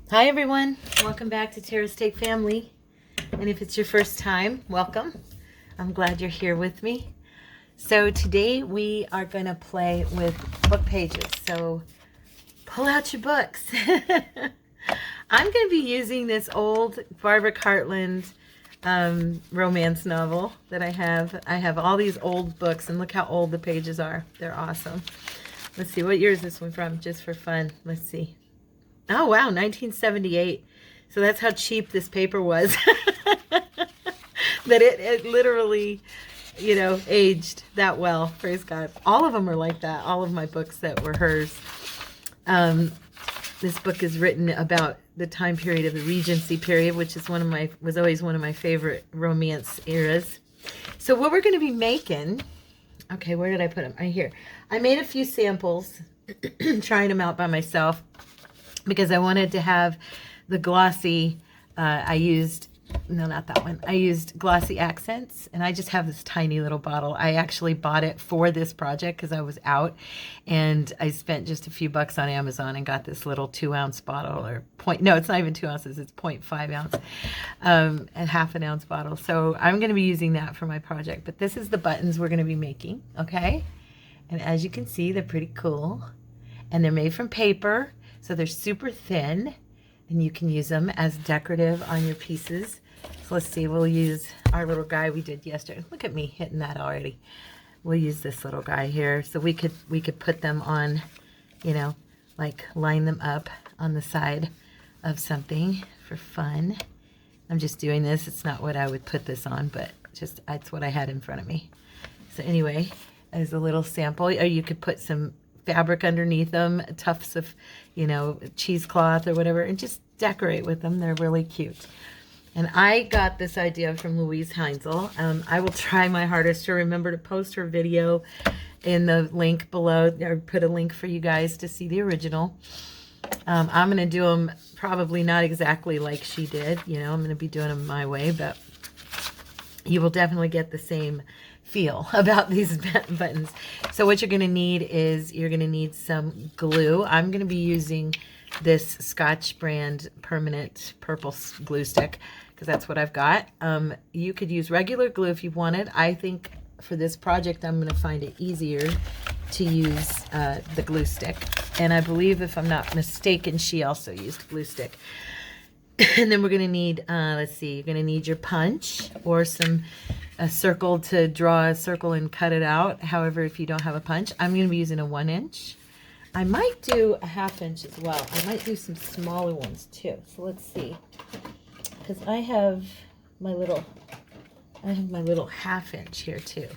Hi everyone, welcome back to Tara's Take Family. And if it's your first time, welcome. I'm glad you're here with me. So today we are going to play with book pages. So pull out your books. I'm going to be using this old Barbara Cartland romance novel that I have. I have all these old books and look how old the pages are. They're awesome. Let's see, what year is this one from? Just for fun. Let's see. Oh, wow, 1978. So that's how cheap this paper was. That it literally, aged that well. Praise God. All of them are like that. All of my books that were hers. This book is written about the time period of the Regency period, which is was always one of my favorite romance eras. So what we're going to be making, okay, where did I put them? Right here. I made a few samples, trying them out by myself, because I wanted to have the glossy, I used glossy accents, and I just have this tiny little bottle. I actually bought it for this project because I was out, and I spent just a few bucks on Amazon and got this little 2-ounce bottle, no, it's not even 2 ounces, it's 0.5 ounce, a half an ounce bottle. So I'm going to be using that for my project, but this is the buttons we're going to be making, okay? And as you can see, they're pretty cool, and they're made from paper. So they're super thin, and you can use them as decorative on your pieces. So let's see, we'll use our little guy we did yesterday. Look at me hitting that already. We'll use this little guy here. So we could put them on, like line them up on the side of something for fun. I'm just doing this. It's not what I would put this on, but just it's what I had in front of me. So anyway, as a little sample, or you could put some fabric underneath them, tufts of, cheesecloth or whatever, and just decorate with them. They're really cute. And I got this idea from Louise Heinzel. I will try my hardest to remember to post her video in the link below, or put a link for you guys to see the original. I'm going to do them probably not exactly like she did. I'm going to be doing them my way, but you will definitely get the same feel about these buttons. So what you're going to need is you're going to need some glue. I'm going to be using this Scotch brand permanent purple glue stick because that's what I've got. You could use regular glue if you wanted. I think for this project I'm going to find it easier to use the glue stick. And I believe, if I'm not mistaken, she also used glue stick. And then we're going to need, let's see, you're going to need your punch or a circle to draw a circle and cut it out. However, if you don't have a punch, I'm going to be using a 1-inch. I might do a 1/2 inch as well. I might do some smaller ones too. So let's see, because I have my little 1/2 inch here too.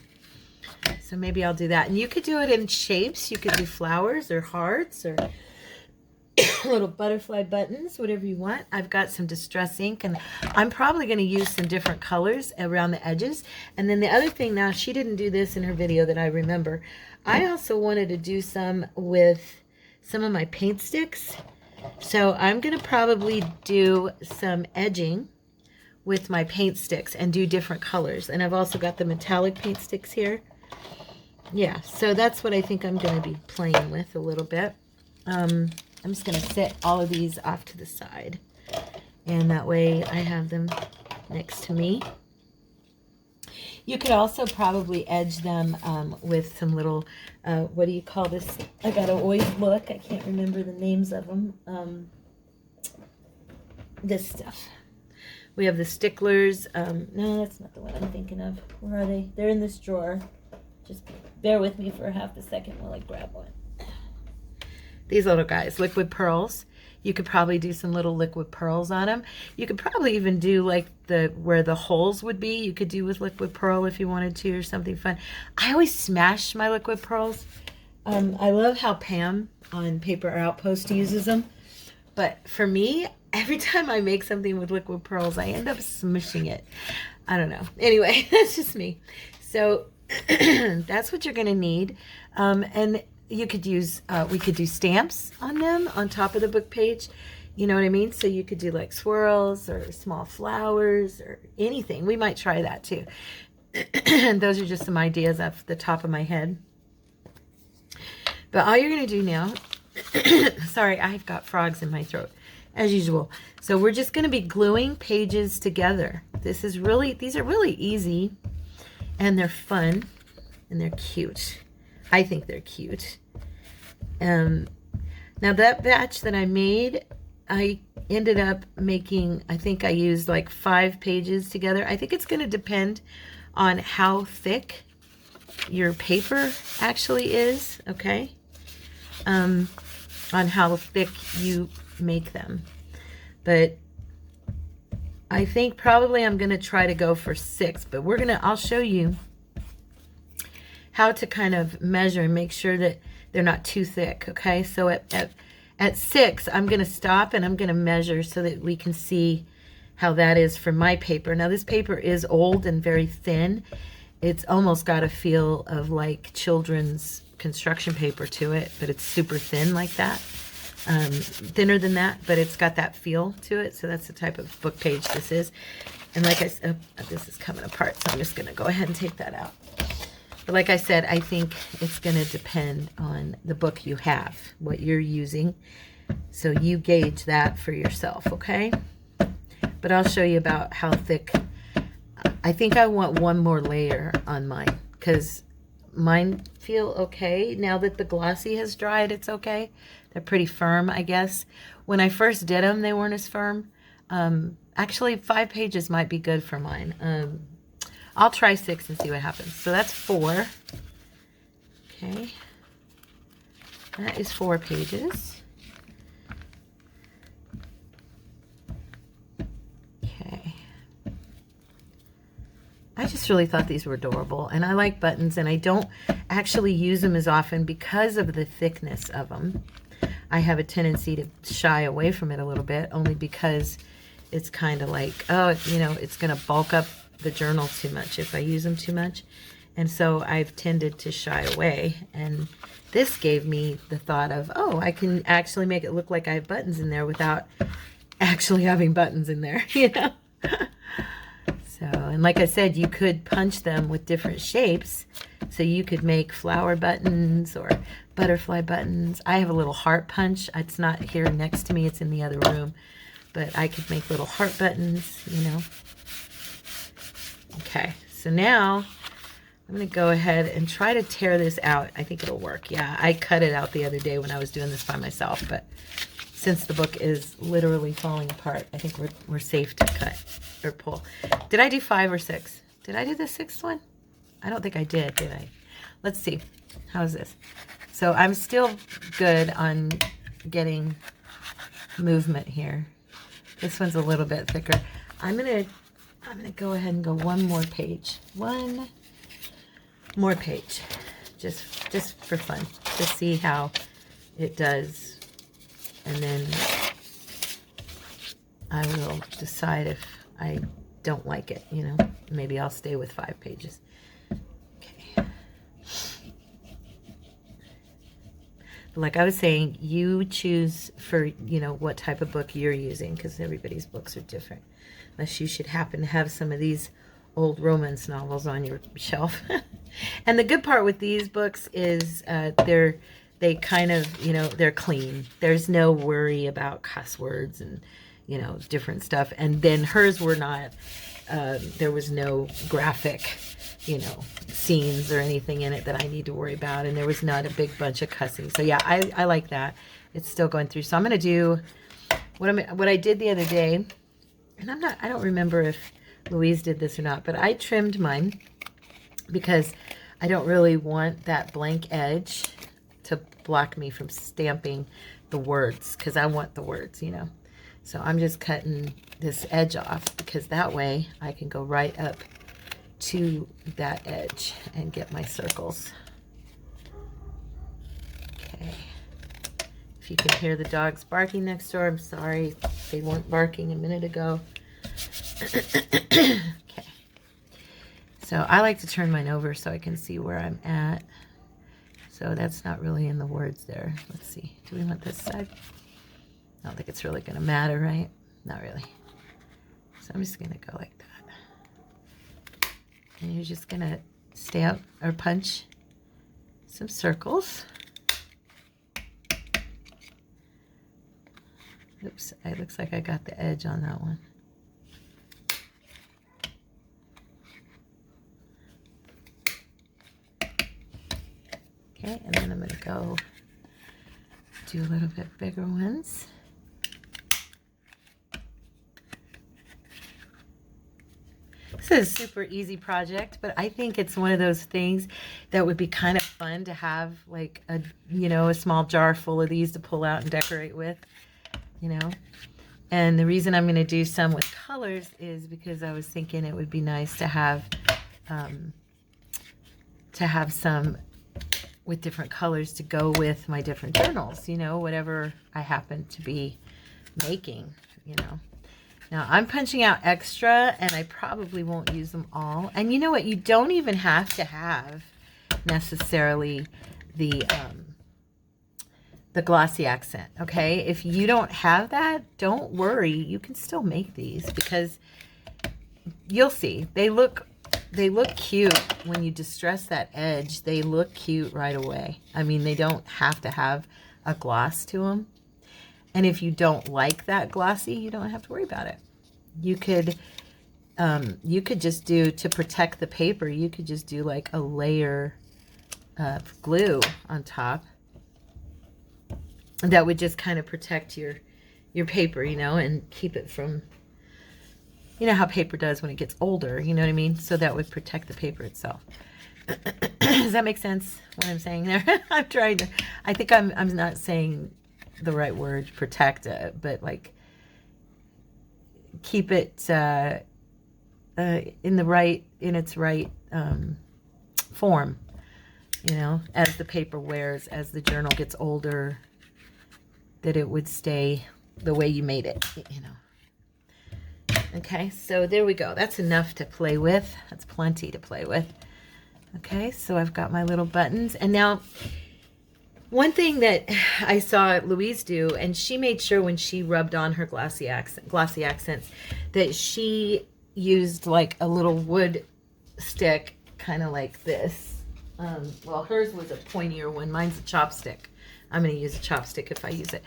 So maybe I'll do that. And you could do it in shapes. You could do flowers or hearts or little butterfly buttons, whatever you want. I've got some distress ink, and I'm probably going to use some different colors around the edges. And then the other thing, now she didn't do this in her video that I remember, I also wanted to do some with some of my paint sticks. So I'm going to probably do some edging with my paint sticks and do different colors. And I've also got the metallic paint sticks here. Yeah, so that's what I think I'm going to be playing with a little bit. I'm just going to set all of these off to the side, and that way I have them next to me. You could also probably edge them with some little, what do you call this? I got to always look. I can't remember the names of them. This stuff. We have the sticklers. No, that's not the one I'm thinking of. Where are they? They're in this drawer. Just bear with me for 1/2 second while I grab one. These little guys, liquid pearls. You could probably do some little liquid pearls on them. You could probably even do like where the holes would be. You could do with liquid pearl if you wanted to, or something fun. I always smash my liquid pearls. I love how Pam on Paper Outpost uses them. But for me, every time I make something with liquid pearls, I end up smushing it. I don't know. Anyway, that's just me. So that's what you're going to need. And you could use, we could do stamps on them on top of the book page. You know what I mean? So you could do like swirls or small flowers or anything. We might try that too. Those are just some ideas off the top of my head. But all you're going to do now, sorry, I've got frogs in my throat. as usual. So we're just going to be gluing pages together. These are really easy, and they're fun, and they're cute. I think they're cute. Now that batch that I made, I ended up making, I think I used like 5 pages together. I think it's going to depend on how thick your paper actually is, okay? On how thick you make them. But I think probably I'm going to try to go for 6, but I'll show you how to kind of measure and make sure that they're not too thick, okay? So at 6, I'm going to stop and I'm going to measure so that we can see how that is for my paper. Now this paper is old and very thin. It's almost got a feel of like children's construction paper to it, but it's super thin like that. Thinner than that, but it's got that feel to it. So that's the type of book page this is. And like I said, this is coming apart, so I'm just going to go ahead and take that out. But like I said, I think it's going to depend on the book you have, what you're using. So you gauge that for yourself, okay? But I'll show you about how thick. I think I want one more layer on mine because mine feel okay. Now that the glossy has dried, it's okay. They're pretty firm, I guess. When I first did them, they weren't as firm. Actually, 5 pages might be good for mine. I'll try 6 and see what happens. So that's 4. Okay. That is 4 pages. Okay. I just really thought these were adorable. And I like buttons, and I don't actually use them as often because of the thickness of them. I have a tendency to shy away from it a little bit, only because it's kind of like, oh, you know, it's going to bulk up the journal too much if I use them too much. And so I've tended to shy away. And this gave me the thought of, oh, I can actually make it look like I have buttons in there without actually having buttons in there, you know? So, and like I said, you could punch them with different shapes. So you could make flower buttons or butterfly buttons. I have a little heart punch. It's not here next to me. It's in the other room. But I could make little heart buttons, you know. Okay, so now I'm going to go ahead and try to tear this out. I think it'll work. Yeah, I cut it out the other day when I was doing this by myself. But since the book is literally falling apart, I think we're safe to cut or pull. Did I do 5 or 6? Did I do the 6th one? I don't think I did I? Let's see. How's this? So I'm still good on getting movement here. This one's a little bit thicker. I'm gonna go ahead and go one more page. One more page. Just for fun. To see how it does. And then I will decide if I don't like it, you know. Maybe I'll stay with 5 pages. Like I was saying, you choose for, you know, what type of book you're using, because everybody's books are different. Unless you should happen to have some of these old romance novels on your shelf. And the good part with these books is they kind of, you know, they're clean. There's no worry about cuss words and, you know, different stuff. And then hers were not, there was no graphic, you know, scenes or anything in it that I need to worry about, and there was not a big bunch of cussing. So yeah, I like that. It's still going through. So I'm going to do what I did the other day, and I don't remember if Louise did this or not, but I trimmed mine because I don't really want that blank edge to block me from stamping the words, because I want the words, you know. So I'm just cutting this edge off, because that way I can go right up to that edge and get my circles. Okay. If you can hear the dogs barking next door, I'm sorry. They weren't barking a minute ago. Okay. So I like to turn mine over so I can see where I'm at. So that's not really in the words there. Let's see. Do we want this side? I don't think it's really going to matter, right? Not really. So I'm just going to go like that. And you're just going to stamp or punch some circles. Oops, it looks like I got the edge on that one. Okay, and then I'm going to go do a little bit bigger ones. This is a super easy project, but I think it's one of those things that would be kind of fun to have, like a, you know, a small jar full of these to pull out and decorate with, you know. And the reason I'm going to do some with colors is because I was thinking it would be nice to have some with different colors to go with my different journals, you know, whatever I happen to be making, you know. Now I'm punching out extra and I probably won't use them all. And you know what? You don't even have to have necessarily the glossy accent, okay? If you don't have that, don't worry. You can still make these because you'll see. They look cute when you distress that edge. They look cute right away. I mean, they don't have to have a gloss to them. And if you don't like that glossy, you don't have to worry about it. You could just do, to protect the paper, you could just do like a layer of glue on top. That would just kind of protect your paper, you know, and keep it from, you know how paper does when it gets older, you know what I mean? So that would protect the paper itself. Does that make sense, what I'm saying there? I'm trying to, I think I'm not saying the right word, protect it, but like keep it in its right form, you know, as the paper wears, as the journal gets older, that it would stay the way you made it, you know. Okay, so there we go. That's enough to play with. That's plenty to play with. Okay, so I've got my little buttons. And now, one thing that I saw Louise do, and she made sure when she rubbed on her glossy accents, that she used like a little wood stick, kind of like this. Well, hers was a pointier one. Mine's a chopstick. I'm going to use a chopstick if I use it.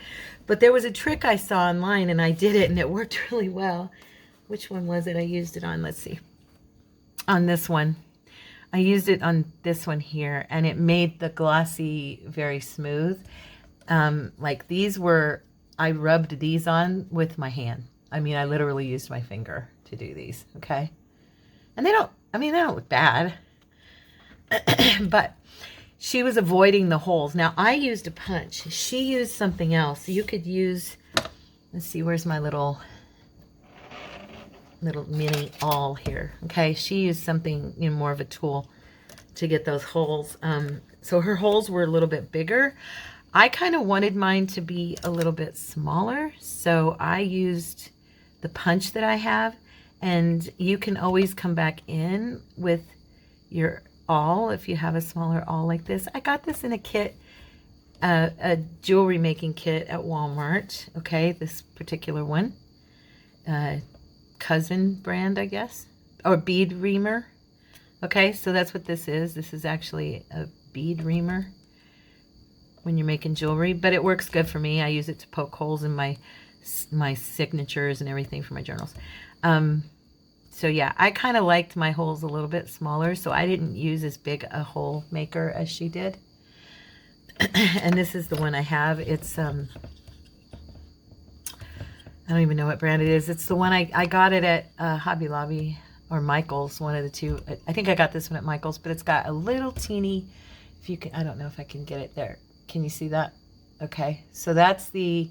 But there was a trick I saw online, and I did it, and it worked really well. Which one was it I used it on? Let's see. On this one. I used it on this one here, and it made the glossy very smooth. Like these were, I rubbed these on with my hand. I mean, I literally used my finger to do these, okay? And they don't look bad. But she was avoiding the holes. Now, I used a punch. She used something else. You could use, let's see, where's my little mini awl here. Okay, she used something, you know, more of a tool to get those holes. So her holes were a little bit bigger. I kind of wanted mine to be a little bit smaller, so I used the punch that I have, and you can always come back in with your awl if you have a smaller awl like this. I got this in a kit, a jewelry making kit at Walmart. Okay, this particular one. Cousin brand, I guess, or bead reamer. Okay, so that's what this is. This is actually a bead reamer when you're making jewelry, but it works good for me. I use it to poke holes in my signatures and everything for my journals. So yeah, I kind of liked my holes a little bit smaller, so I didn't use as big a hole maker as she did. And this is the one I have. It's I don't even know what brand it is. It's the one I got it at Hobby Lobby or Michael's, one of the two. I think I got this one at Michael's, but it's got a little teeny, if you can, I don't know if I can get it there. Can you see that? Okay, so that's the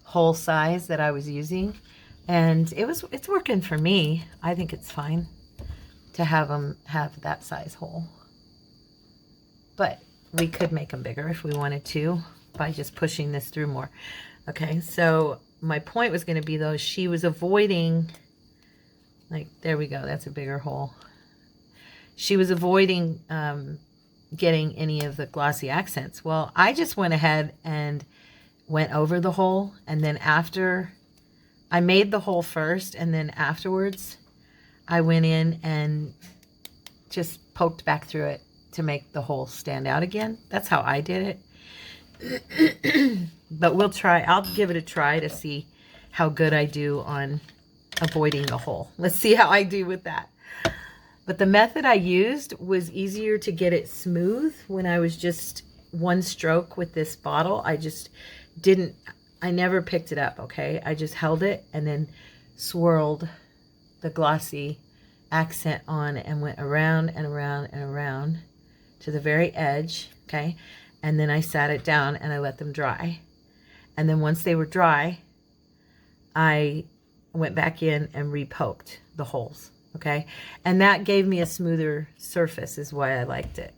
hole size that I was using, and it's working for me. I think it's fine to have them have that size hole, but we could make them bigger if we wanted to by just pushing this through more. Okay, so my point was going to be, though, she was avoiding, like, there we go, that's a bigger hole. She was avoiding getting any of the glossy accents. Well, I just went ahead and went over the hole, and then after, I made the hole first, and then afterwards, I went in and just poked back through it to make the hole stand out again. That's how I did it. But we'll try, I'll give it a try to see how good I do on avoiding the hole. Let's see how I do with that. But the method I used was easier to get it smooth when I was just one stroke with this bottle. I never picked it up, okay? I just held it and then swirled the glossy accent on and went around and around and around to the very edge, okay? And then I sat it down and I let them dry. And then once they were dry, I went back in and repoked the holes, okay? And that gave me a smoother surface is why I liked it.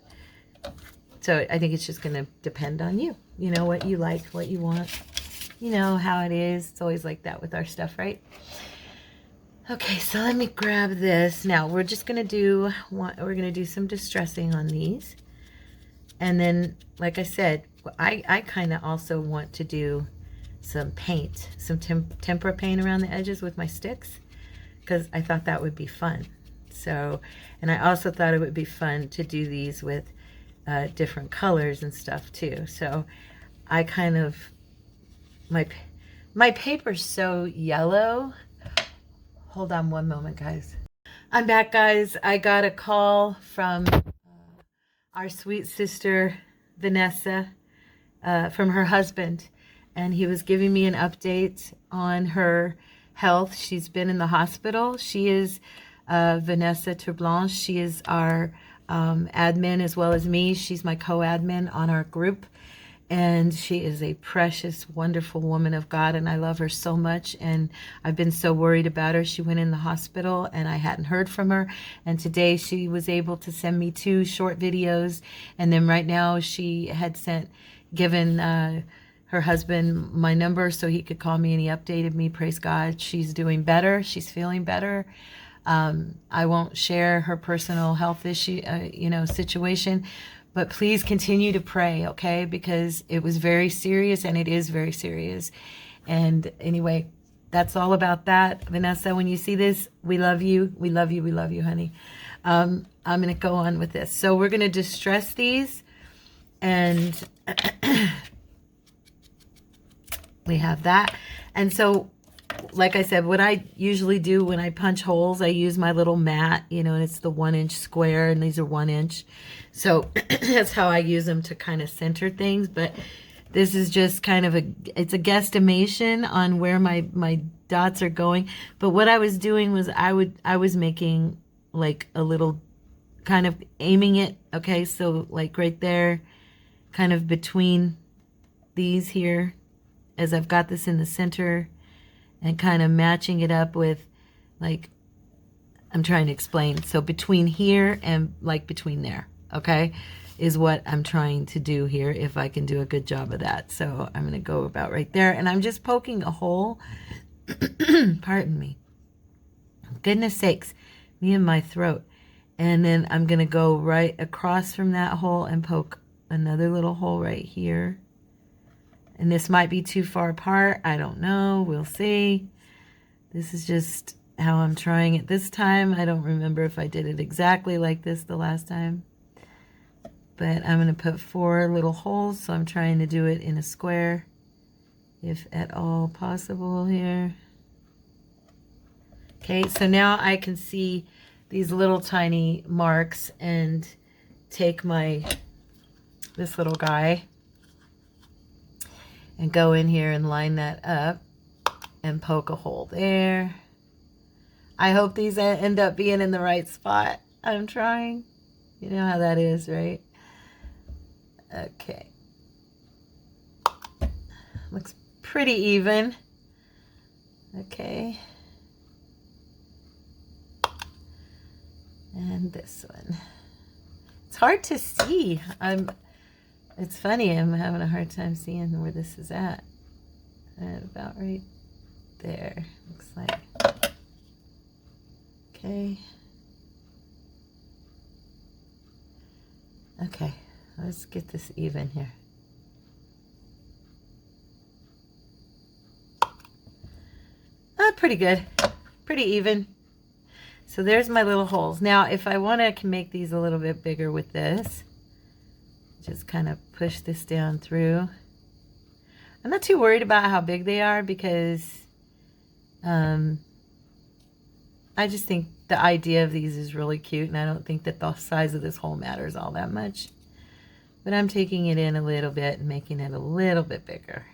So I think it's just going to depend on you. You know, what you like, what you want. You know how it is. It's always like that with our stuff, right? Okay, so let me grab this. Now we're just going to do some distressing on these. And then, like I said, I kind of also want to do some paint, some tempera paint around the edges with my sticks, because I thought that would be fun. So, and I also thought it would be fun to do these with different colors and stuff too. So I kind of, my paper's so yellow. Hold on one moment, guys. I'm back, guys. I got a call from our sweet sister, Vanessa, from her husband. And he was giving me an update on her health. She's been in the hospital. She is Vanessa Terblanche. She is our admin as well as me. She's my co-admin on our group. And she is a precious, wonderful woman of God, and I love her so much. And I've been so worried about her. She went in the hospital, and I hadn't heard from her. And today she was able to send me 2 short videos. And then right now she had given her husband my number so he could call me, and he updated me. Praise God. She's doing better. She's feeling better. I won't share her personal health issue, situation. But please continue to pray, okay? Because it was very serious, and it is very serious. And anyway, that's all about that. Vanessa, when you see this, we love you. We love you. We love you, honey. I'm going to go on with this. So we're going to distress these. And we have that. And so, like I said, what I usually do when I punch holes, I use my little mat, and it's the 1-inch square, and these are 1 inch. So that's how I use them to kind of center things. But this is just kind of it's a guesstimation on where my dots are going. But what I was doing was I was making like a little kind of aiming it. Okay, so like right there, kind of between these here, as I've got this in the center, and kind of matching it up with, like, I'm trying to explain. So between here and like between there, okay, is what I'm trying to do here, if I can do a good job of that. So I'm going to go about right there, and I'm just poking a hole. Pardon me. Goodness sakes, me and my throat. And then I'm going to go right across from that hole and poke another little hole right here. And this might be too far apart. I don't know. We'll see. This is just how I'm trying it this time. I don't remember if I did it exactly like this the last time. But I'm going to put 4 little holes. So I'm trying to do it in a square, if at all possible here. Okay, so now I can see these little tiny marks and take this little guy and go in here and line that up and poke a hole there. I hope these end up being in the right spot. I'm trying. You know how that is, right? Okay. Looks pretty even. Okay. And this one. It's hard to see. It's funny, I'm having a hard time seeing where this is at. About right there, looks like. Okay. Okay, let's get this even here. Pretty good. Pretty even. So there's my little holes. Now, if I want to, I can make these a little bit bigger with this. Just kind of push this down through. I'm not too worried about how big they are, because Um, I just think the idea of these is really cute, and I don't think that the size of this hole matters all that much. But I'm taking it in a little bit and making it a little bit bigger.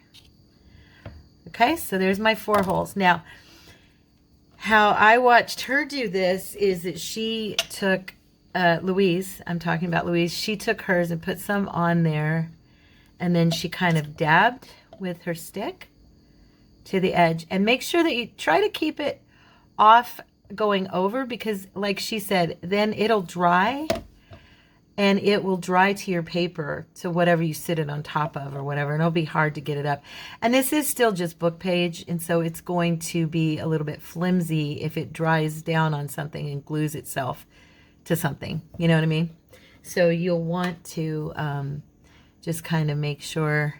Okay, so there's my 4 holes. Now, how I watched her do this is that she took, Louise, I'm talking about Louise, she took hers and put some on there, and then she kind of dabbed with her stick to the edge. And make sure that you try to keep it off going over, because like she said, then it'll dry, and it will dry to your paper, to whatever you sit it on top of or whatever, and it'll be hard to get it up. And this is still just book page, and so it's going to be a little bit flimsy if it dries down on something and glues itself to something. You know what I mean? So you'll want to just kind of make sure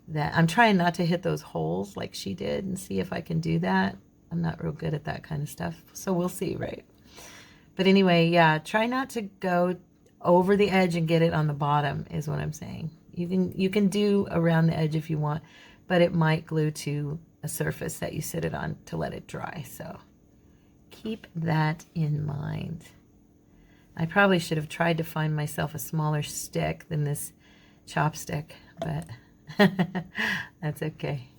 that, I'm trying not to hit those holes like she did, and see if I can do that. I'm not real good at that kind of stuff, so we'll see, right? But anyway, yeah, try not to go over the edge and get it on the bottom is what I'm saying. You can do around the edge if you want, but it might glue to a surface that you sit it on to let it dry. So keep that in mind. I probably should have tried to find myself a smaller stick than this chopstick, but that's okay.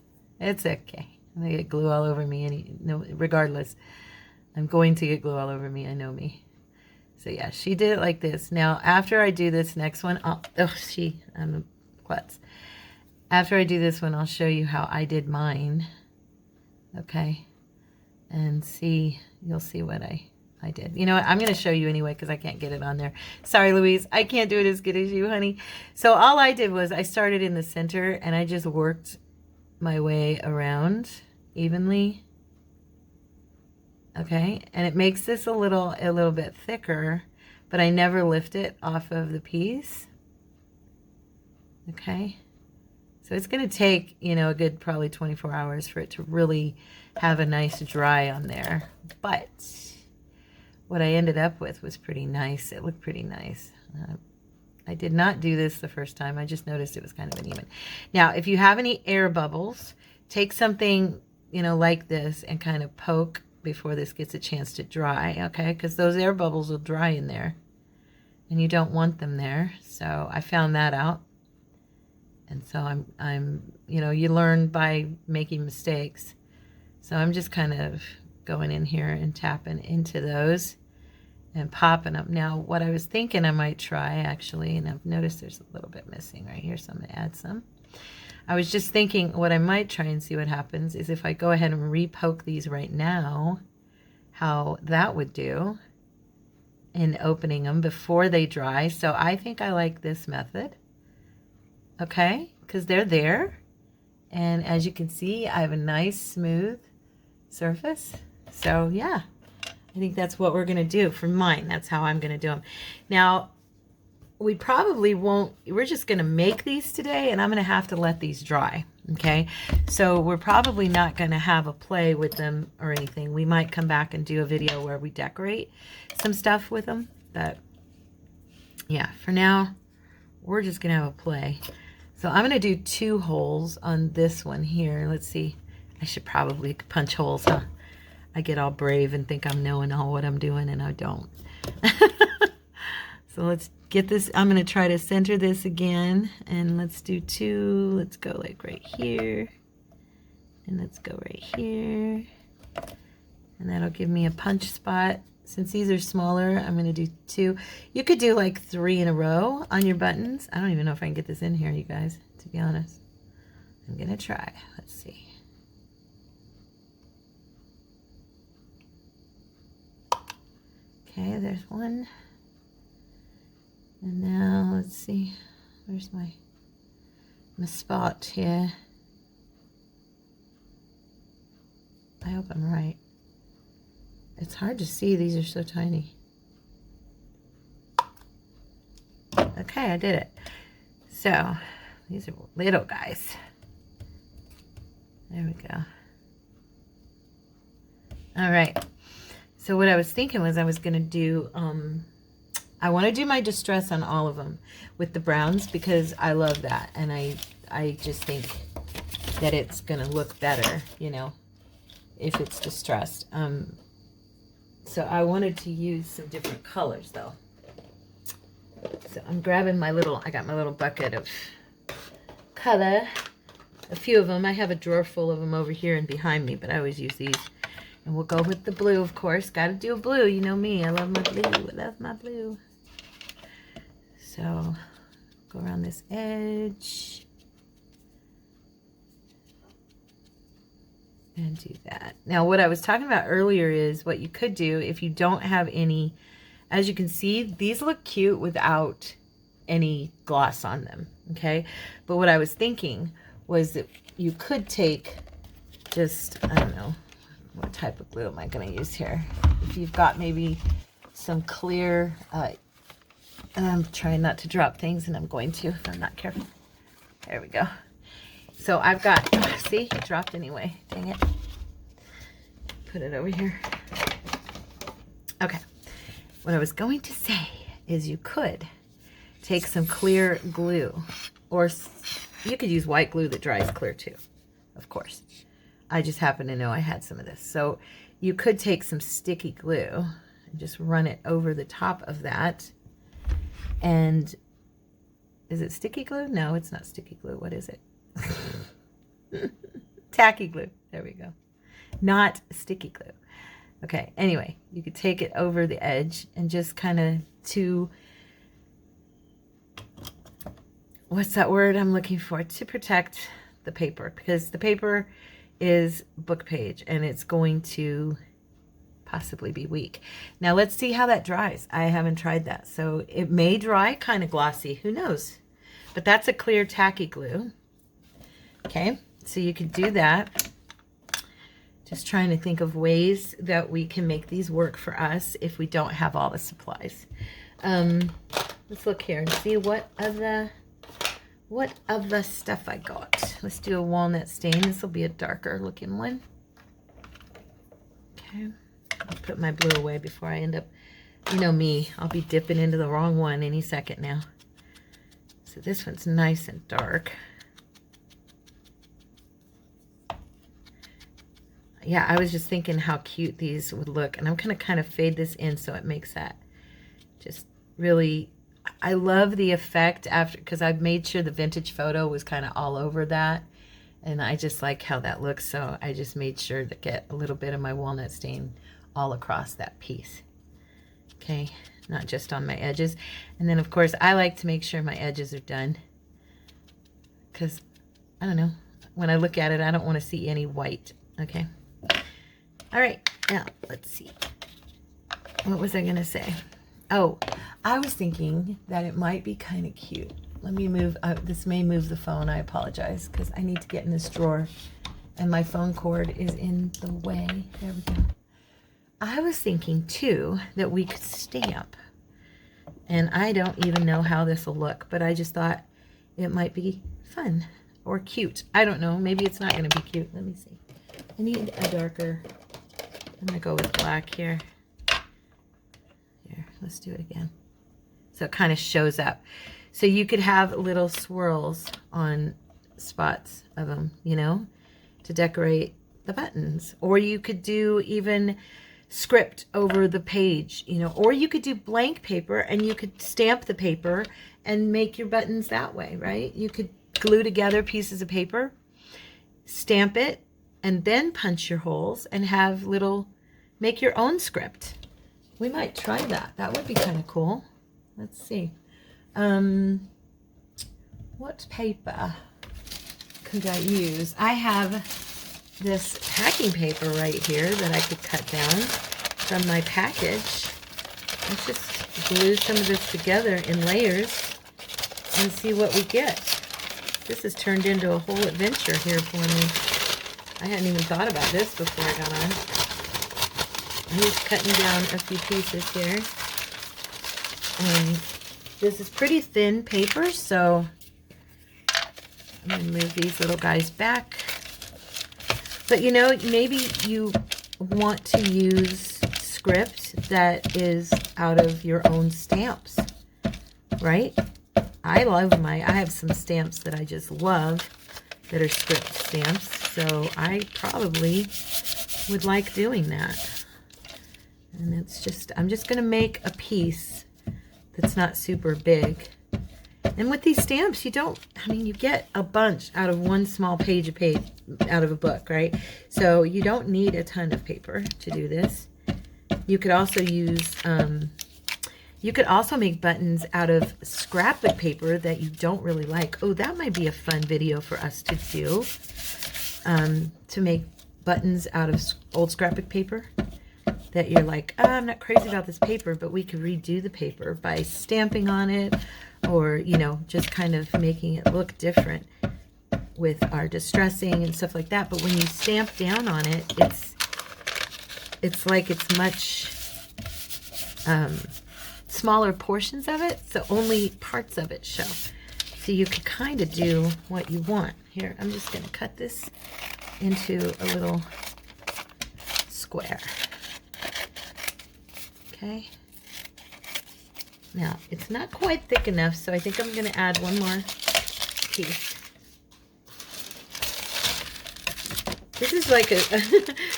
It's okay. I'm gonna get glue all over me, regardless. I'm going to get glue all over me. I know me. So yeah, she did it like this. Now, after I do this next one, I'm a klutz. After I do this one, I'll show you how I did mine. Okay. And see, you'll see what I did. You know what? I'm going to show you anyway, because I can't get it on there. Sorry, Louise. I can't do it as good as you, honey. So all I did was I started in the center, and I just worked my way around evenly. Okay, and it makes this a little bit thicker, but I never lift it off of the piece. Okay, so it's going to take, a good probably 24 hours for it to really have a nice dry on there. But what I ended up with was pretty nice. It looked pretty nice. I did not do this the first time. I just noticed it was kind of uneven. Now, if you have any air bubbles, take something, like this and kind of poke before this gets a chance to dry, okay? Because those air bubbles will dry in there, and you don't want them there. So I found that out, and so I'm you learn by making mistakes. So I'm just kind of going in here and tapping into those and popping them. Now, what I was thinking I might try, actually, and I've noticed there's a little bit missing right here, so I'm gonna add some. I was just thinking what I might try and see what happens is if I go ahead and re-poke these right now, how that would do in opening them before they dry. So I think I like this method, okay, because they're there. And as you can see, I have a nice smooth surface. So yeah, I think that's what we're going to do for mine. That's how I'm going to do them. Now, we probably won't, we're just going to make these today, and I'm going to have to let these dry, okay? So we're probably not going to have a play with them or anything. We might come back and do a video where we decorate some stuff with them, but yeah, for now, we're just going to have a play. So I'm going to do 2 holes on this one here. Let's see. I should probably punch holes, huh? I get all brave and think I'm knowing all what I'm doing, and I don't. So let's get this. I'm going to try to center this again, and let's do 2. Let's go like right here, and let's go right here, and that'll give me a punch spot. Since these are smaller, I'm going to do 2. You could do like 3 in a row on your buttons. I don't even know if I can get this in here, you guys, to be honest. I'm going to try. Let's see. Okay, there's one. And now let's see, where's my spot here? I hope I'm right. It's hard to see, these are so tiny. Okay, I did it. So, these are little guys. There we go. All right. So what I was thinking was I was going to do, I want to do my distress on all of them with the browns because I love that. And I just think that it's going to look better, if it's distressed. So I wanted to use some different colors though. So I'm grabbing I got my little bucket of color. A few of them. I have a drawer full of them over here and behind me, but I always use these. And we'll go with the blue, of course. Got to do a blue. You know me. I love my blue. I love my blue. So go around this edge. And do that. Now, what I was talking about earlier is what you could do if you don't have any. As you can see, these look cute without any gloss on them, okay? But what I was thinking was that you could take just, I don't know, what type of glue am I going to use here? If you've got maybe some clear, and I'm trying not to drop things, and I'm going to if I'm not careful. There we go. So I've got, see, it dropped anyway. Dang it. Put it over here. Okay. What I was going to say is you could take some clear glue, or you could use white glue that dries clear too, of course. I just happen to know I had some of this. So you could take some sticky glue and just run it over the top of that. And is it sticky glue? No, it's not sticky glue. What is it? Tacky glue. There we go. Not sticky glue. Okay, anyway, you could take it over the edge and just kind of what's that word I'm looking for? To protect the paper, because the paper is book page and it's going to possibly be weak. Now let's see how that dries. I haven't tried that. So it may dry kind of glossy, who knows? But that's a clear tacky glue. Okay, so you could do that. Just trying to think of ways that we can make these work for us if we don't have all the supplies. Let's look here and see what of the stuff I got. Let's do a walnut stain. This will be a darker looking one. Okay, I'll put my blue away before I end up, you know me, I'll be dipping into the wrong one any second now. So this one's nice and dark. Yeah, I was just thinking how cute these would look, and I'm going to kind of fade this in so it makes that just really, I love the effect after, because I've made sure the vintage photo was kind of all over that, and I just like how that looks, so I just made sure to get a little bit of my walnut stain all across that piece. Okay, not just on my edges. And then of course I like to make sure my edges are done, because I don't know, when I look at it I don't want to see any white. Okay. All right, now let's see. What was I gonna say? Oh, I was thinking that it might be kind of cute. Let me move, this may move the phone, I apologize, because I need to get in this drawer and my phone cord is in the way. There we go. I was thinking too that we could stamp, and I don't even know how this will look, but I just thought it might be fun or cute. I don't know, maybe it's not gonna be cute. Let me see. I need a darker, I'm gonna go with black here. Here, let's do it again. So it kind of shows up. So you could have little swirls on spots of them, you know, to decorate the buttons. Or you could do even script over the page, you know, or you could do blank paper and you could stamp the paper and make your buttons that way, right? You could glue together pieces of paper, stamp it, and then punch your holes and have little, make your own script. We might try that. That would be kind of cool. Let's see. What paper could I use? I have this packing paper right here that I could cut down from my package. Let's just glue some of this together in layers and see what we get. This has turned into a whole adventure here for me. I hadn't even thought about this before I got on. I'm just cutting down a few pieces here. This is pretty thin paper, so I'm going to move these little guys back. But you know, maybe you want to use script that is out of your own stamps, right? I have some stamps that I just love that are script stamps. So I probably would like doing that. And it's just, I'm just going to make a piece that's not super big. And with these stamps, you don't, I mean, you get a bunch out of one small page out of a book, right? So you don't need a ton of paper to do this. You could also use, you could also make buttons out of scrapbook paper that you don't really like. Oh, that might be a fun video for us to do, to make buttons out of old scrapbook paper that you're like, oh, I'm not crazy about this paper, but we could redo the paper by stamping on it, or, you know, just kind of making it look different with our distressing and stuff like that. But when you stamp down on it, it's like it's much smaller portions of it, so only parts of it show. So you could kind of do what you want. Here, I'm just going to cut this into a little square. Okay. Now, it's not quite thick enough, so I think I'm going to add one more piece. This is like a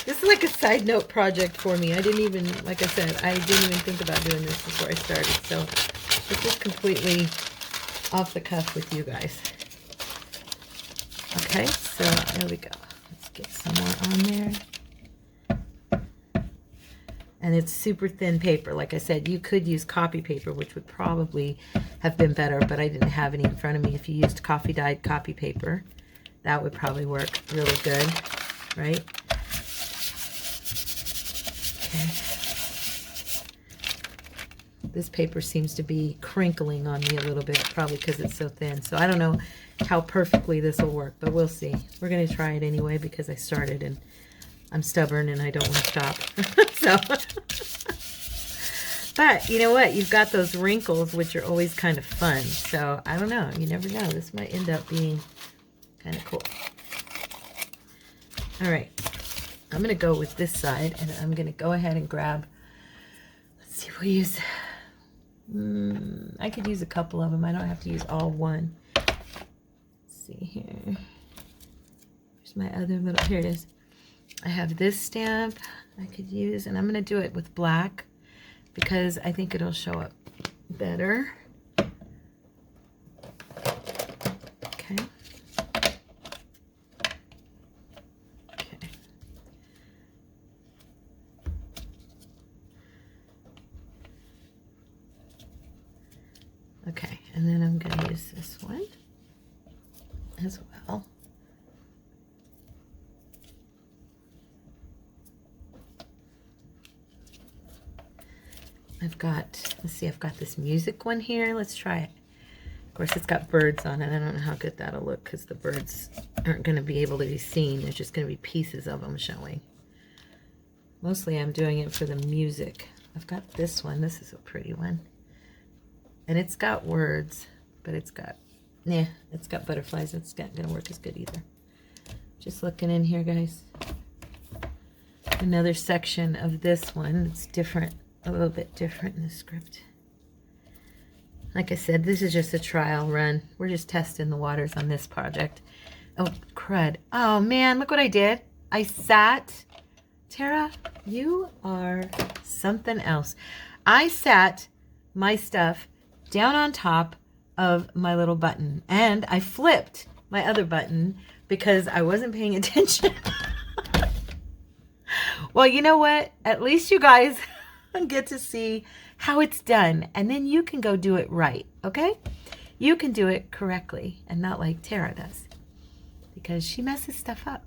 this is like a side note project for me. I didn't even, like I said, I didn't even think about doing this before I started. So this is completely off the cuff with you guys. Okay, so there we go. Let's get some more on there. And it's super thin paper. Like I said, you could use copy paper, which would probably have been better, but I didn't have any in front of me. If you used coffee dyed copy paper, that would probably work really good, right? Okay. This paper seems to be crinkling on me a little bit, probably because it's so thin. So I don't know how perfectly this will work, but we'll see. We're going to try it anyway because I started and I'm stubborn and I don't want to stop. So, but you know what? You've got those wrinkles, which are always kind of fun. So I don't know. You never know. This might end up being kind of cool. All right. I'm going to go with this side, and I'm going to go ahead and grab, let's see, we'll use, I could use a couple of them. I don't have to use all one. Let's see here. Here's my other little, here it is. I have this stamp I could use, and I'm going to do it with black because I think it'll show up better. Okay. Okay. Okay, and then I'm going to use this one as well. I've got, let's see, I've got this music one here. Let's try it. Of course, it's got birds on it. I don't know how good that'll look because the birds aren't going to be able to be seen. There's just going to be pieces of them showing. Mostly I'm doing it for the music. I've got this one. This is a pretty one. And it's got words, but it's got, yeah, it's got butterflies. It's not going to work as good either. Just looking in here, guys. Another section of this one. It's different. A little bit different in the script. Like I said, this is just a trial run. We're just testing the waters on this project. Oh, crud. Oh, man, look what I did. I sat, Tara, you are something else. I sat my stuff down on top of my little button, and I flipped my other button because I wasn't paying attention. Well, you know what? At least you guys get to see how it's done, and then you can go do it right, okay? You can do it correctly and not like Tara does, because she messes stuff up.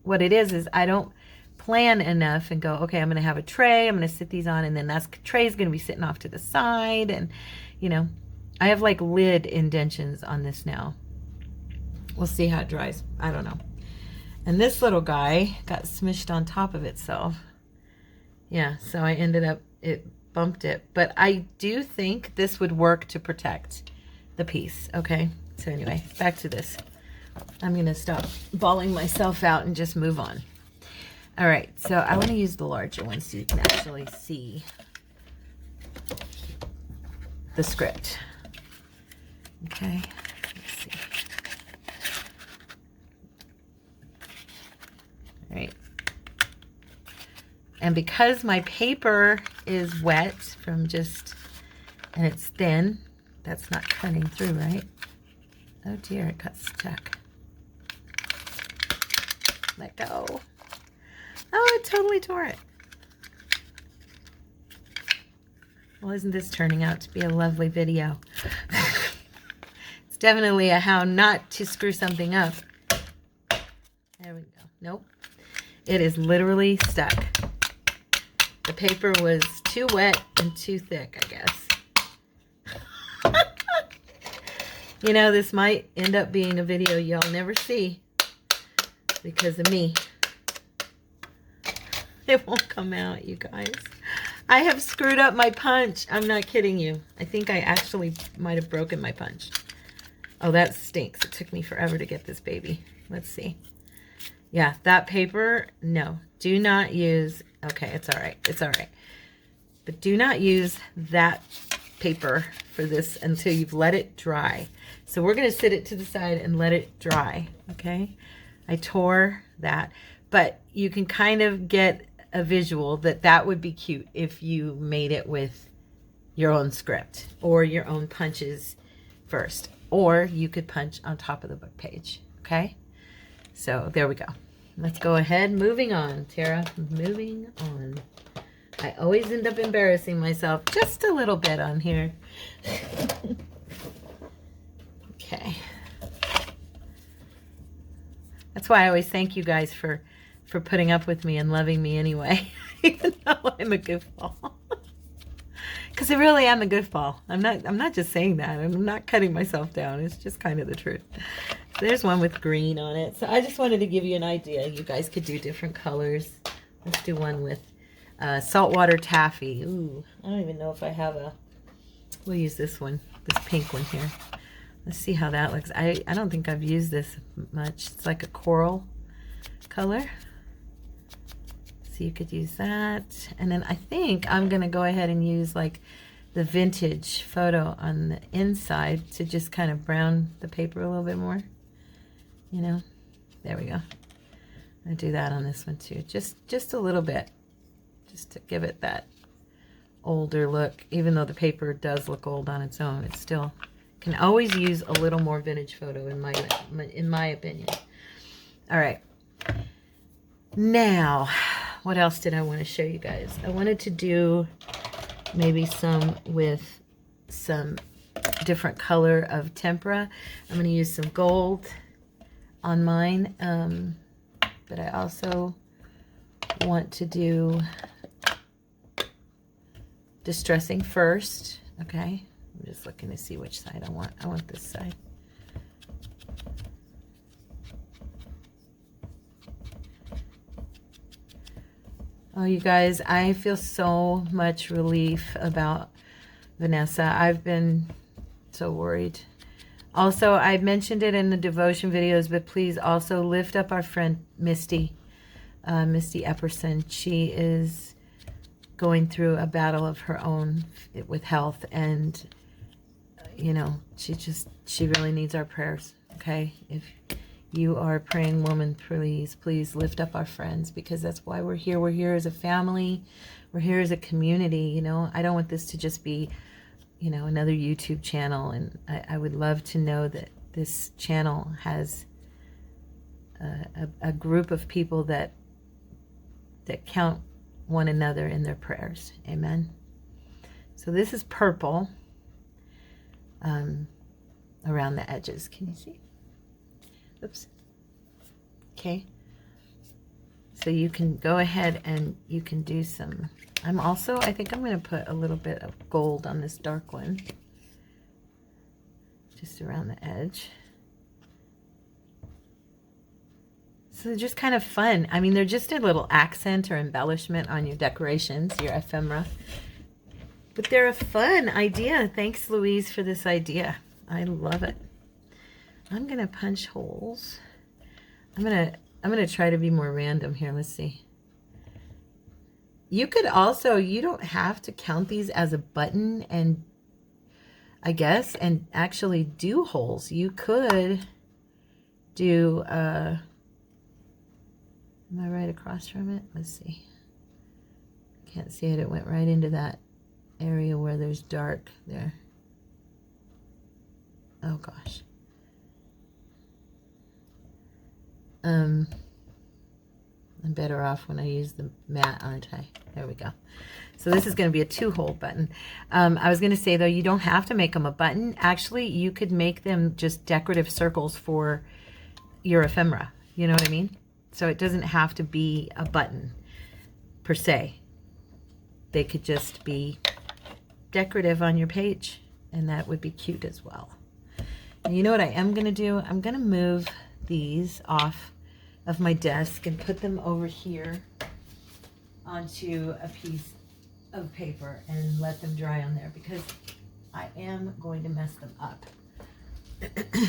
What it is I don't plan enough and go, okay, I'm going to have a tray, I'm going to sit these on, and then that tray's going to be sitting off to the side, and, you know, I have like lid indentions on this now. We'll see how it dries. I don't know. And this little guy got smushed on top of itself. Yeah, so I ended up, it bumped it. But I do think this would work to protect the piece, okay? So anyway, back to this. I'm going to stop bawling myself out and just move on. All right, so I want to use the larger one so you can actually see the script. Okay, let's see. All right. And because my paper is wet from just, and it's thin, that's not cutting through, right? Oh dear, it got stuck. Let go. Oh, it totally tore it. Well, isn't this turning out to be a lovely video? It's definitely a how not to screw something up. There we go. Nope. It is literally stuck. The paper was too wet and too thick, I guess. You know, this might end up being a video y'all never see because of me. It won't come out, you guys. I have screwed up my punch. I'm not kidding you. I think I actually might have broken my punch. Oh, that stinks. It took me forever to get this baby. Let's see. Yeah, that paper, no. Do not use, okay, it's all right. It's all right. But do not use that paper for this until you've let it dry. So we're going to sit it to the side and let it dry, okay? I tore that. But you can kind of get a visual that that would be cute if you made it with your own script or your own punches first. Or you could punch on top of the book page, okay? So there we go. Let's go ahead. Moving on, Tara. Moving on. I always end up embarrassing myself just a little bit on here. Okay. That's why I always thank you guys for putting up with me and loving me anyway, even though I'm a goofball. Because I really am a goofball. I'm not just saying that. I'm not cutting myself down. It's just kind of the truth. So there's one with green on it. So I just wanted to give you an idea. You guys could do different colors. Let's do one with saltwater taffy. Ooh, I don't even know if I have a... We'll use this one, this pink one here. Let's see how that looks. I don't think I've used this much. It's like a coral color. So you could use that. And then I think I'm going to go ahead and use like the vintage photo on the inside to just kind of brown the paper a little bit more. You know, there we go. I'll do that on this one too. Just a little bit. Just to give it that older look. Even though the paper does look old on its own, it still can always use a little more vintage photo in my opinion. All right. Now, what else did I want to show you guys? I wanted to do maybe some with some different color of tempera. I'm going to use some gold on mine, but I also want to do distressing first. Okay, I'm just looking to see which side I want. I want this side. Oh, you guys, I feel so much relief about Vanessa. I've been so worried. Also, I mentioned it in the devotion videos, but please also lift up our friend Misty, Misty Epperson. She is going through a battle of her own with health, and you know, she really needs our prayers. Okay, if you are a praying woman, please lift up our friends, because that's why we're here. We're here as a family. We're here as a community. You know, I don't want this to just be, you know, another YouTube channel. And I would love to know that this channel has a group of people that count one another in their prayers. Amen. So this is purple around the edges. Can you see? Oops. Okay. So you can go ahead and you can do some. I think I'm going to put a little bit of gold on this dark one. Just around the edge. So they're just kind of fun. I mean, they're just a little accent or embellishment on your decorations, your ephemera. But they're a fun idea. Thanks, Louise, for this idea. I love it. I'm gonna punch holes. I'm gonna try to be more random here. Let's see. You could also, you don't have to count these as a button, and I guess, and actually do holes. You could do, am I right across from it? Let's see. can't see it. It went right into that area where there's dark there. Oh gosh. I'm better off when I use the mat, aren't I? There we go. So this is going to be a 2-hole button. I was going to say, though, you don't have to make them a button. Actually, you could make them just decorative circles for your ephemera. You know what I mean? So it doesn't have to be a button per se. They could just be decorative on your page, and that would be cute as well. And you know what I am going to do? I'm going to move these off of my desk and put them over here onto a piece of paper and let them dry on there, because I am going to mess them up.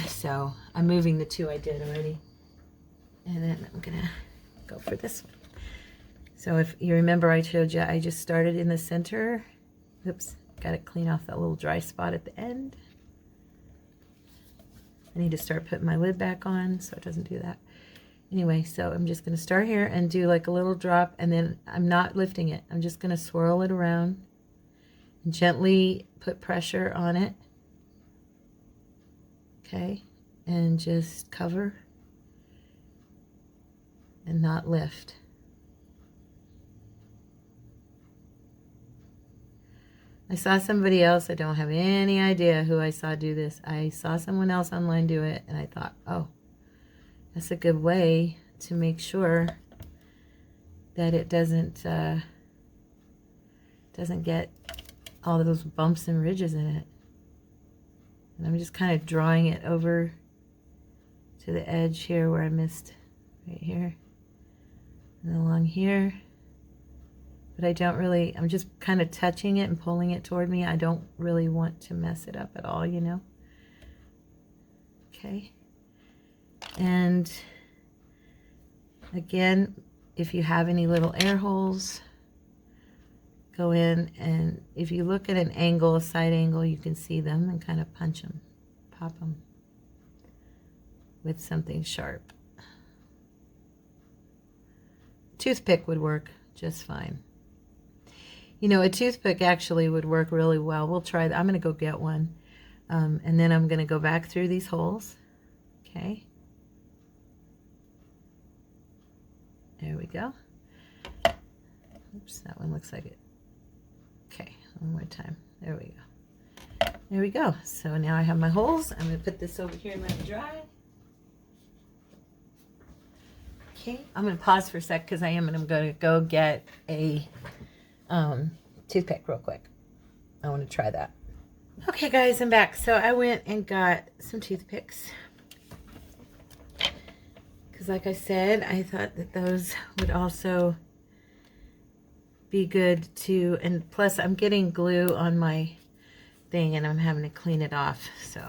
So I'm moving the 2 I did already, and then I'm gonna go for this one. So if you remember, I showed you I just started in the center. Oops, got to clean off that little dry spot at the end. I need to start putting my lid back on so it doesn't do that. Anyway, so I'm just going to start here and do like a little drop, and then I'm not lifting it. I'm just going to swirl it around and gently put pressure on it. Okay, and just cover and not lift. I saw somebody else, I don't have any idea who I saw do this. I saw someone else online do it, and I thought, oh, that's a good way to make sure that it doesn't get all those bumps and ridges in it. And I'm just kind of drawing it over to the edge here where I missed, right here, and along here. But I don't really, I'm just kind of touching it and pulling it toward me. I don't really want to mess it up at all, you know. Okay. And again, if you have any little air holes, go in, and if you look at an angle, a side angle, you can see them and kind of punch them, pop them with something sharp. Toothpick would work just fine. You know, a toothpick actually would work really well. We'll try that. I'm going to go get one. And then I'm going to go back through these holes. Okay. There we go. Oops, that one looks like it. Okay, one more time. There we go. There we go. So now I have my holes. I'm going to put this over here and let it dry. Okay, I'm going to pause for a sec because I'm going to go get a toothpick real quick. I want to try that. Okay guys, I'm back. So I went and got some toothpicks because, like I said, I thought that those would also be good too. And plus I'm getting glue on my thing and I'm having to clean it off. So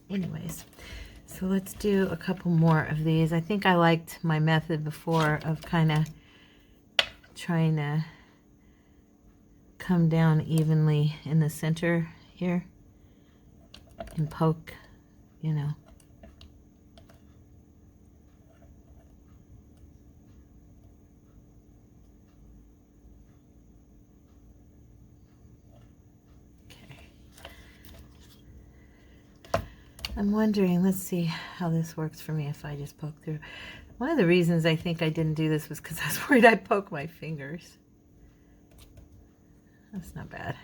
anyways, so let's do a couple more of these. I think I liked my method before of kind of trying to come down evenly in the center here and poke, you know. Okay. I'm wondering, let's see how this works for me if I just poke through. One of the reasons I think I didn't do this was because I was worried I'd poke my fingers. That's not bad.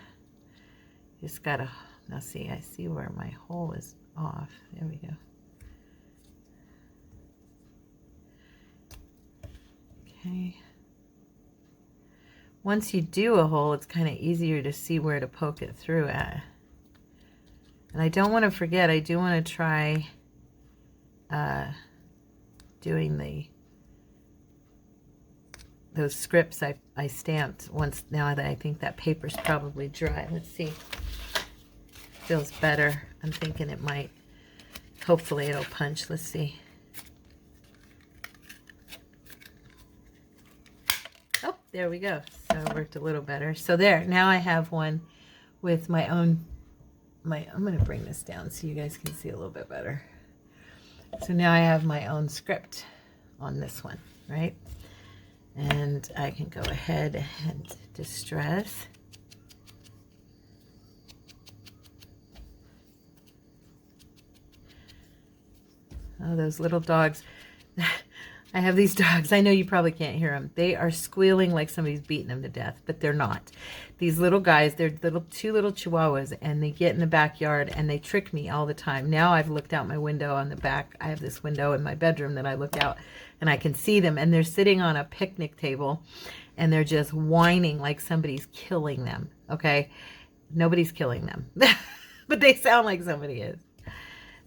Just gotta, now see, I see where my hole is off. There we go. Okay. Once you do a hole, it's kind of easier to see where to poke it through at. And I don't want to forget, I do want to try doing those scripts I stamped once, now that I think that paper's probably dry. Let's see. Feels better. I'm thinking it might. Hopefully it'll punch. Let's see. Oh, there we go. So it worked a little better. So there, now I have one with my own, I'm going to bring this down so you guys can see a little bit better. So now I have my own script on this one, right? And I can go ahead and distress. Oh, those little dogs. I have these dogs. I know you probably can't hear them. They are squealing like somebody's beating them to death, but they're not. These little guys, they're two little chihuahuas, and they get in the backyard and they trick me all the time. Now I've looked out my window on the back. I have this window in my bedroom that I look out and I can see them, and they're sitting on a picnic table and they're just whining like somebody's killing them. Okay. Nobody's killing them, but they sound like somebody is.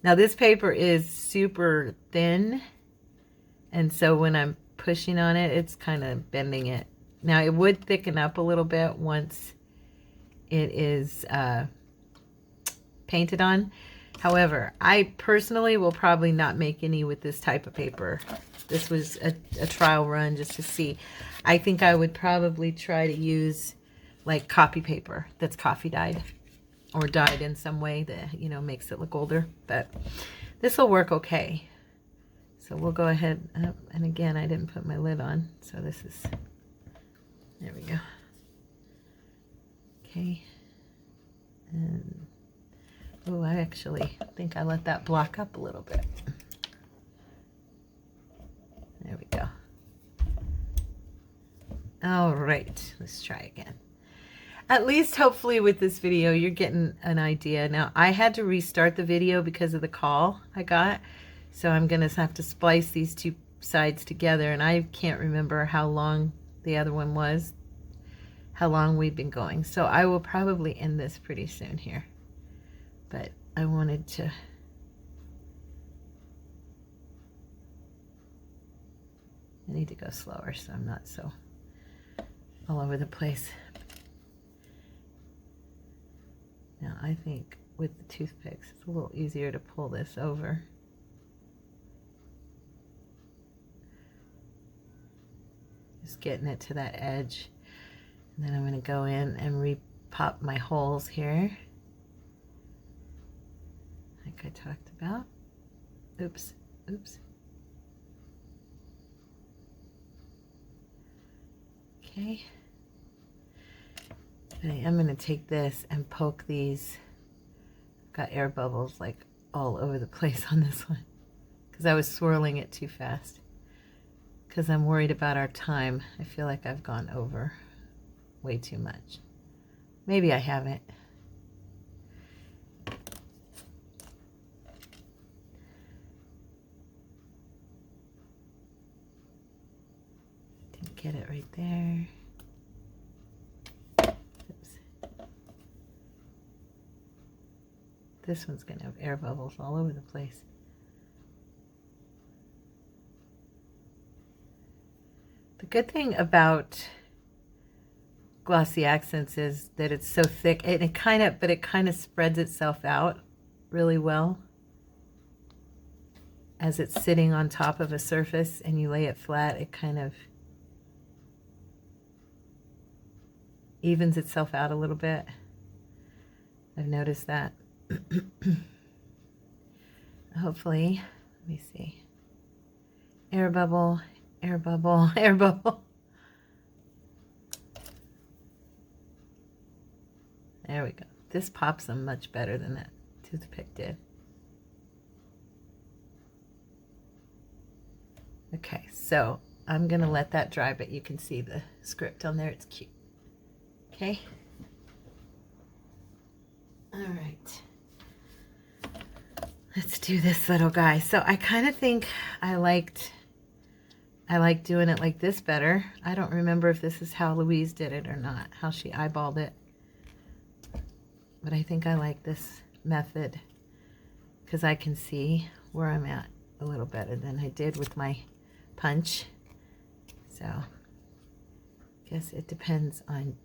Now this paper is super thin, and so when I'm pushing on it, it's kind of bending it. Now it would thicken up a little bit once it is painted on. However, I personally will probably not make any with this type of paper. This was a trial run just to see. I think I would probably try to use like copy paper that's coffee dyed, or dyed in some way that, you know, makes it look older. But this will work okay. So we'll go ahead, and again, I didn't put my lid on, so this is, there we go. Okay. And, oh, I actually think I let that block up a little bit. There we go. All right, let's try again. At least hopefully with this video you're getting an idea. Now I had to restart the video because of the call I got, so I'm gonna have to splice these two sides together, and I can't remember how long the other one was, how long we've been going, so I will probably end this pretty soon here. But I wanted to I need to go slower so I'm not so all over the place. Now I think with the toothpicks it's a little easier to pull this over. Just getting it to that edge. And then I'm going to go in and re-pop my holes here, like I talked about. Oops, oops. Okay. I am going to take this and poke these. I've got air bubbles like all over the place on this one because I was swirling it too fast, because I'm worried about our time. I feel like I've gone over way too much. Maybe I haven't. Didn't get it right there. This one's going to have air bubbles all over the place. The good thing about glossy accents is that it's so thick, and it kind of spreads itself out really well as it's sitting on top of a surface and you lay it flat. It kind of evens itself out a little bit. I've noticed that. Hopefully, let me see. Air bubble, air bubble, air bubble. There we go. This pops them much better than that toothpick did. Okay, so I'm gonna let that dry, but you can see the script on there. It's cute. Okay. All right. Let's do this little guy. So I kind of think I like doing it like this better. I don't remember if this is how Louise did it or not, how she eyeballed it. But I think I like this method because I can see where I'm at a little better than I did with my punch. So I guess it depends on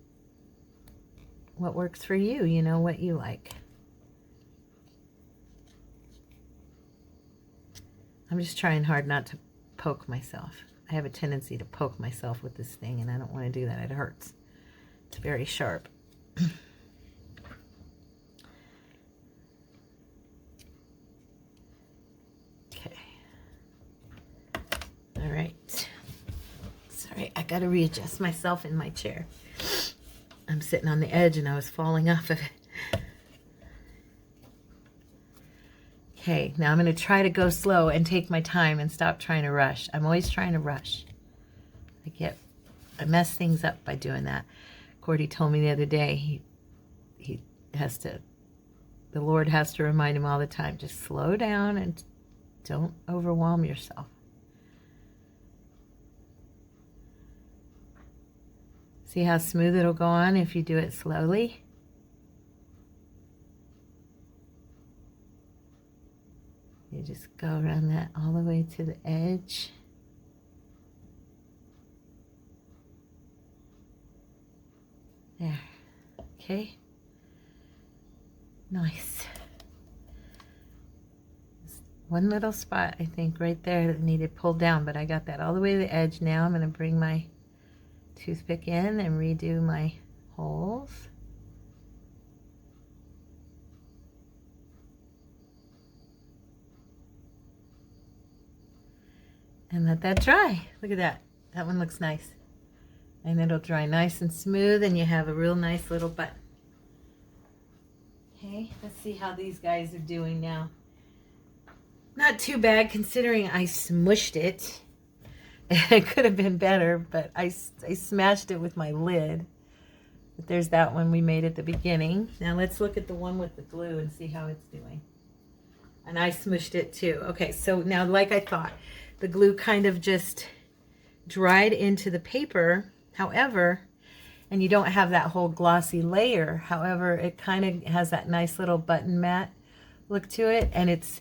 what works for you, you know, what you like. I'm just trying hard not to poke myself. I have a tendency to poke myself with this thing, and I don't want to do that. It hurts. It's very sharp. Okay. All right. Sorry, I got to readjust myself in my chair. I'm sitting on the edge and I was falling off of it. Okay, now I'm going to try to go slow and take my time and stop trying to rush. I'm always trying to rush. I mess things up by doing that. Cordy told me the other day he has to, the Lord has to remind him all the time, just slow down and don't overwhelm yourself. See how smooth it'll go on if you do it slowly? You just go around that all the way to the edge. There. Okay. Nice. One little spot, I think, right there that needed pulled down, but I got that all the way to the edge. Now I'm going to bring my toothpick in and redo my holes. And let that dry. Look at that. That one looks nice. And it'll dry nice and smooth, and you have a real nice little button. Okay, let's see how these guys are doing now. Not too bad considering I smushed it. It could have been better, but I smashed it with my lid. But there's that one we made at the beginning. Now let's look at the one with the glue and see how it's doing. And I smushed it too. Okay, so now like I thought, the glue kind of just dried into the paper. However, and you don't have that whole glossy layer. However, it kind of has that nice little button mat look to it, and it's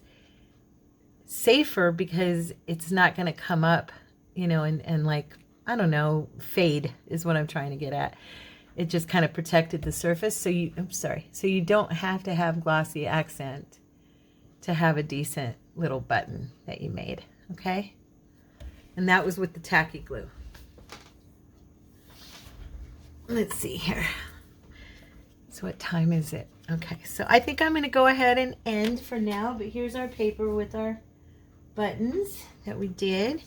safer because it's not going to come up, you know, and like, I don't know, fade is what I'm trying to get at. It just kind of protected the surface. So you, I'm sorry. So you don't have to have glossy accent to have a decent little button that you made. Okay. And that was with the tacky glue. Let's see here. So what time is it? Okay. So I think I'm going to go ahead and end for now, but here's our paper with our buttons that we did.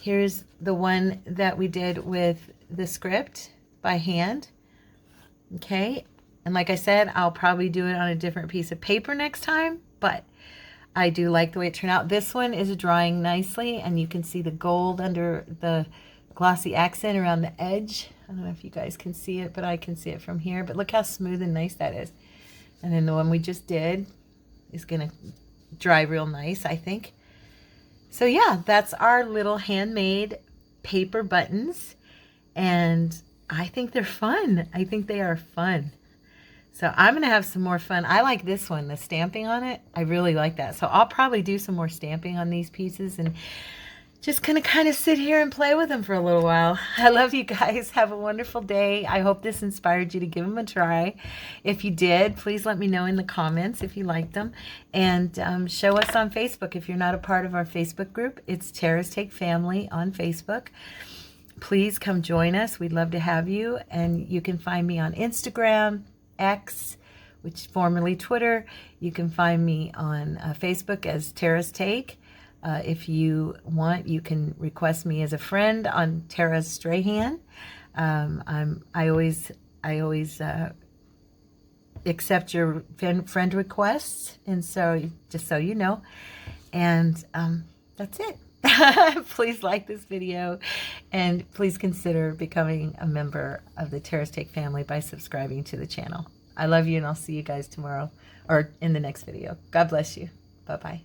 Here's the one that we did with the script by hand. Okay. And like I said, I'll probably do it on a different piece of paper next time, but I do like the way it turned out. This one is drying nicely, and you can see the gold under the glossy accent around the edge. I don't know if you guys can see it, but I can see it from here. But look how smooth and nice that is. And then the one we just did is going to dry real nice, I think. So yeah, that's our little handmade paper buttons. And I think they're fun. I think they are fun. So I'm going to have some more fun. I like this one, the stamping on it. I really like that. So I'll probably do some more stamping on these pieces and just going to kind of sit here and play with them for a little while. I love you guys. Have a wonderful day. I hope this inspired you to give them a try. If you did, please let me know in the comments if you liked them. And show us on Facebook if you're not a part of our Facebook group. It's Tara's Take Family on Facebook. Please come join us. We'd love to have you. And you can find me on Instagram, X, which formerly Twitter. You can find me on Facebook as Tara's Take. If you want, you can request me as a friend on Tara Strahan. I always accept your friend requests, and so just so you know. And that's it. Please like this video, and please consider becoming a member of the Tara's Take family by subscribing to the channel. I love you, and I'll see you guys tomorrow or in the next video. God bless you. Bye-bye.